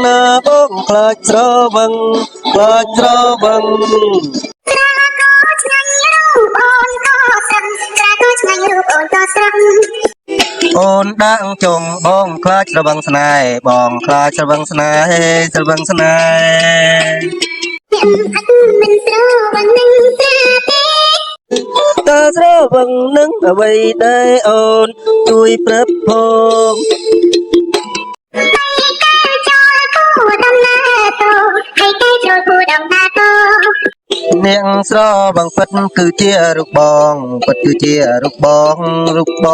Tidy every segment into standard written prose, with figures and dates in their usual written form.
ណាបងខ្លាចស្រវឹងខ្លាចស្រវឹងអូនដាក់ចុងបងខ្លាចស្រវឹងស្នេហ៍បងខ្លាចស្រវឹងស្នេហ៍ស្រវឹងស្នេហ៍មិនស្រវឹងនឹងស្រាទេតើស្រវឹងនឹងអ្វីដែរអូនជួយប្រាប់ផងនាងស្រវឹងពិតគឺជារូបបងពិតគឺជារូបបងរូបប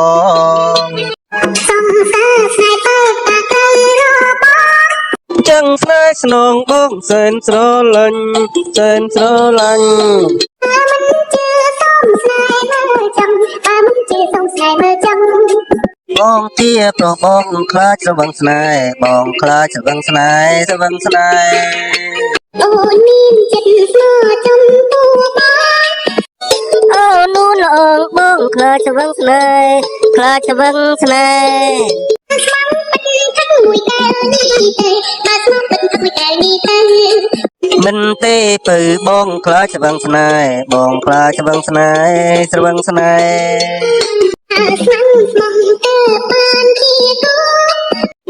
ងសំសាស្នេហ៍ទៅតាទៅរបស់ចឹងស្នេហ៍ស្នងបងសែនស្រឡាញ់សែនស្រឡាញ់មិនជាសំស្នេហ៍មើលចឹងមិនជាសំស្នេហ៍មើលចឹងបងជាប្រុសបងខ្លាចស្រវឹងស្នេហ៍បងខ្លាចស្រវឹងស្នេហ៍ស្រវឹងស្នេហ៍អូនមានចិត្តស្មោះចំពោះបងអូននូនល្អងបងខ្លាចស្រវឹងស្នេហ៍ខ្លាចស្រវឹងស្នេហ៍មិនទេពើបងខ្លាចស្រវឹងស្នេហ៍បងខ្លាចស្រវឹងស្នេហ៍ស្រវឹងស្នេហ៍ស្មាំស្មងទៅបានជាគូ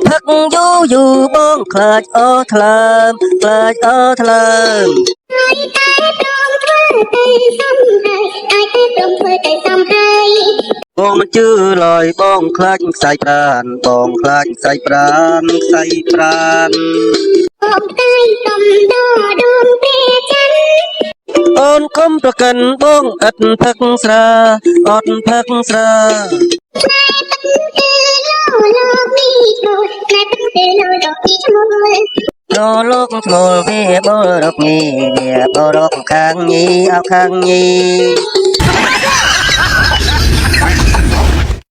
ផឹកយូយូបងខ្លាចអស់ថ្លើមខ្លាចអស់ថ្លើមហើយតែព្រមធ្វើទៅសំហើយហើយតែព្រមធ្វើទៅសំហើយបងមិនជឿឡើយបងខ្លាចខ្សែប្រានបងខ្លាចខ្សែប្រានខ្សែប្រានបងតែកំដដួងព្រះច័ន្ទអូនកុំប្រកិនបងឥតផឹកស្រាអត់ផឹកស្រាលោកឈ្មោះវាបរកញីវាបរកខាងញីអោខាងញី